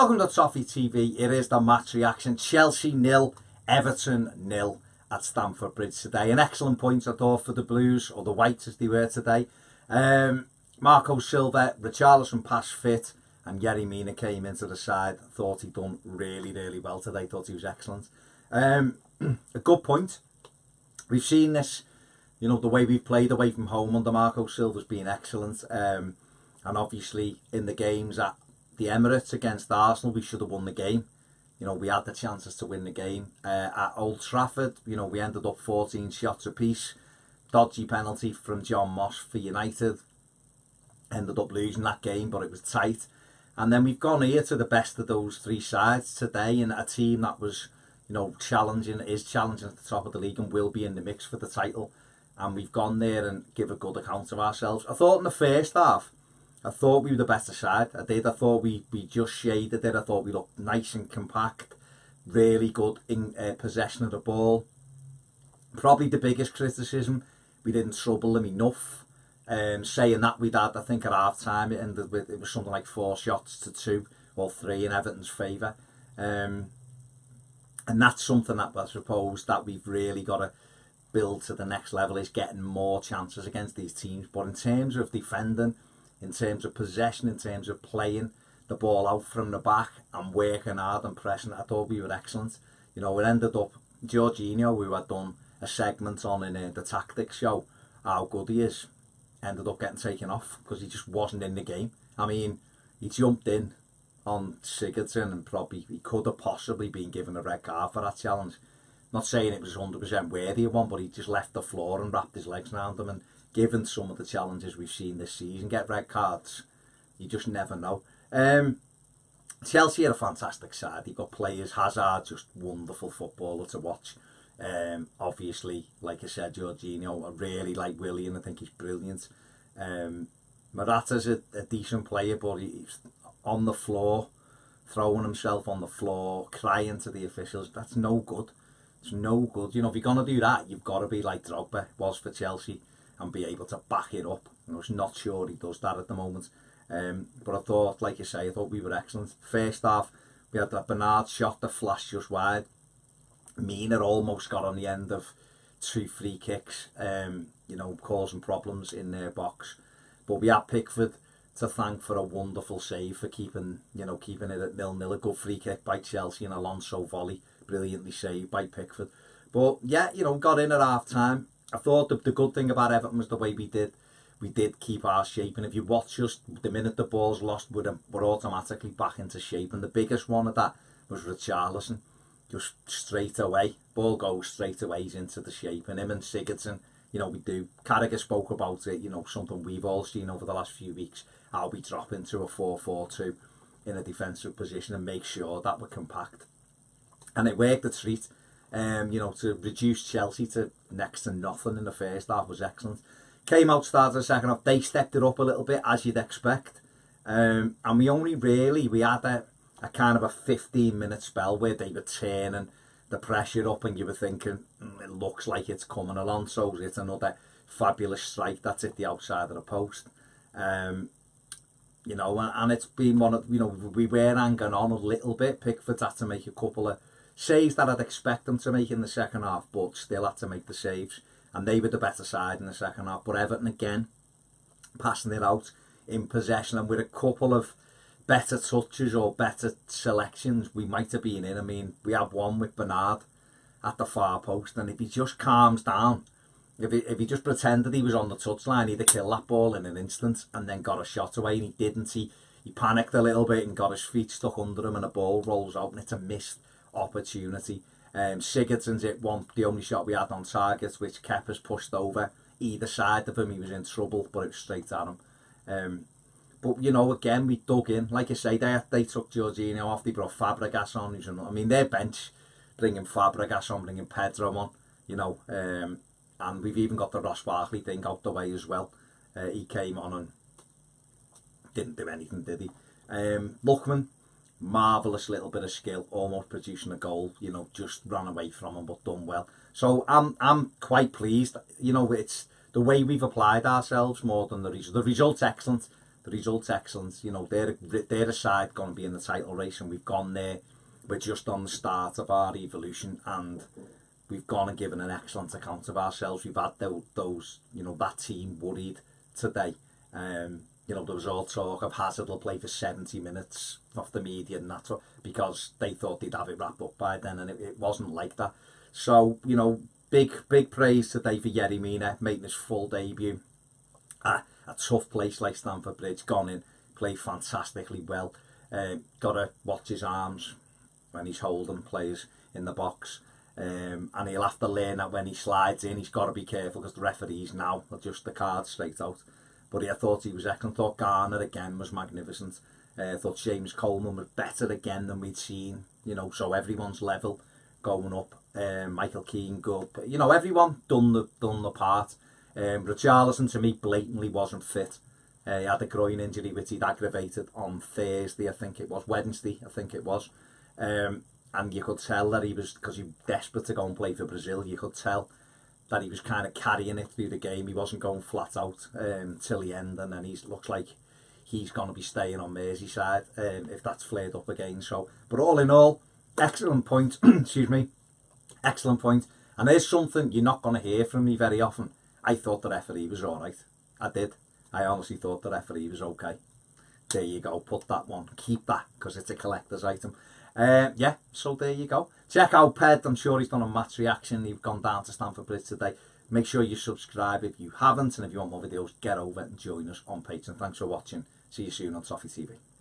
Welcome to Toffee TV. It is the match reaction. Chelsea 0, Everton 0 at Stamford Bridge today. An excellent point, I thought, for the Blues, or the Whites as they were today. Marco Silva, Richarlison passed fit, and Yerry Mina came into the side. Thought he'd done really well today. Thought he was excellent. A good point. We've seen this, you know, the way we've played away from home under Marco Silva's been excellent. And obviously in the games at the Emirates against Arsenal, we should have won the game. You know, we had the chances to win the game. At Old Trafford, you know, we ended up 14 shots apiece. Dodgy penalty from John Moss for United. Ended up losing that game, but it was tight. And then we've gone here to the best of those three sides today, and a team that was, you know, is challenging at the top of the league and will be in the mix for the title. And we've gone there and give a good account of ourselves. I thought in the first half, I thought we were the better side. I thought we just shaded it. I thought we looked nice and compact, really good in possession of the ball. Probably the biggest criticism, we didn't trouble them enough. Saying that, we'd had, I think at half time, it was something like 4 shots to 2 or 3 in Everton's favour. And that's something that I suppose that we've really got to build to the next level, is getting more chances against these teams. But in terms of defending, in terms of possession, in terms of playing the ball out from the back and working hard and pressing, I thought we were excellent. You know, it ended up, Jorginho, who had done a segment on in the tactics show, how good he is, ended up getting taken off because he just wasn't in the game. I mean, he jumped in on Sigurdsson and probably he could have possibly been given a red card for that challenge. Not saying it was 100% worthy of one, but he just left the floor and wrapped his legs around him. And given some of the challenges we've seen this season, get red cards, you just never know. Chelsea are a fantastic side. You've got players, Hazard, just wonderful footballer to watch. Obviously, like I said, Jorginho, I really like Willian. I think he's brilliant. Morata's a decent player, but he's on the floor, throwing himself on the floor, crying to the officials. That's no good. It's no good. You know, if you're going to do that, you've got to be like Drogba was for Chelsea and be able to back it up. I was not sure he does that at the moment. But I thought, like you say, I thought we were excellent. First half, we had that Bernard shot that flashed just wide. Mina almost got on the end of 2 free kicks, you know, causing problems in their box. But we had Pickford to thank for a wonderful save for keeping it at 0-0. A good free kick by Chelsea and Alonso volley, brilliantly saved by Pickford. But yeah, you know, got in at half time. I thought the good thing about Everton was the way we did keep our shape. And if you watch us, the minute the ball's lost, we're automatically back into shape. And the biggest one of that was Richarlison. Just straight away, ball goes straight away into the shape, and him and Sigurdsson, you know, we do. Carragher spoke about it, you know, something we've all seen over the last few weeks, how we drop into a 4-4-2 in a defensive position and make sure that we're compact. And it worked a treat. You know, to reduce Chelsea to next to nothing in the first half was excellent. Came out, started the second half, they stepped it up a little bit, as you'd expect. And we had a kind of a 15-minute spell where they were turning the pressure up, and you were thinking, it looks like it's coming along, so it's another fabulous strike that's at the outside of the post. You know, and it's been one of, you know, we were hanging on a little bit. Pickford had to make a couple of saves that I'd expect them to make in the second half, but still had to make the saves, and they were the better side in the second half. But Everton again, passing it out in possession, and with a couple of better touches or better selections, we might have been in. I mean, we had one with Bernard at the far post, and if he just calms down, if he just pretended he was on the touchline, he'd have killed that ball in an instant and then got a shot away, and he didn't. He panicked a little bit and got his feet stuck under him, and the ball rolls out, and it's a missed opportunity. Sigurdsson's the only shot we had on target, which Kepa's pushed over either side of him. He was in trouble, but it was straight at him. But, you know, again, we dug in. Like I say, they took Jorginho off. They brought Fabregas on. I mean, their bench, bringing Fabregas on, bringing Pedro on, you know. And we've even got the Ross Barkley thing out the way as well. He came on and didn't do anything, did he? Lookman, marvellous little bit of skill, almost producing a goal. You know, just ran away from him, but done well. So I'm quite pleased. You know, it's the way we've applied ourselves more than the result. The result's excellent. The result's excellent. You know, they're a side going to be in the title race, and we've gone there. We're just on the start of our evolution, and we've gone and given an excellent account of ourselves. We've had those, you know, that team worried today. You know, there was all talk of Hazard will play for 70 minutes off the media and that, because they thought they'd have it wrapped up by then, and it wasn't like that. So, you know, big praise today for Yerry Mina making his full debut. A tough place like Stamford Bridge, gone in, played fantastically well. Got to watch his arms when he's holding players in the box. And he'll have to learn that when he slides in, he's got to be careful, because the referees now adjust the cards straight out. But I thought he was excellent. I thought Garner again was magnificent. I thought James Coleman was better again than we'd seen. You know, so everyone's level going up. Michael Keane good. You know, everyone done the part. Richarlison to me blatantly wasn't fit. He had a groin injury which he'd aggravated on Thursday, I think it was, Wednesday, I think it was. And you could tell that he was, because he was desperate to go and play for Brazil, you could tell that he was kind of carrying it through the game. He wasn't going flat out till the end, and then he looks like he's going to be staying on Merseyside if that's flared up again. So, but all in all, excellent point. Excuse me, excellent point. And there's something you're not going to hear from me very often. I thought the referee was all right. I did. I honestly thought the referee was okay. There you go. Put that one. Keep that, because it's a collector's item. Yeah, so there you go. Check out Ped. I'm sure he's done a match reaction. You've gone down to Stamford Bridge today. Make sure you subscribe if you haven't. And if you want more videos, get over and join us on Patreon. Thanks for watching. See you soon on Toffee TV.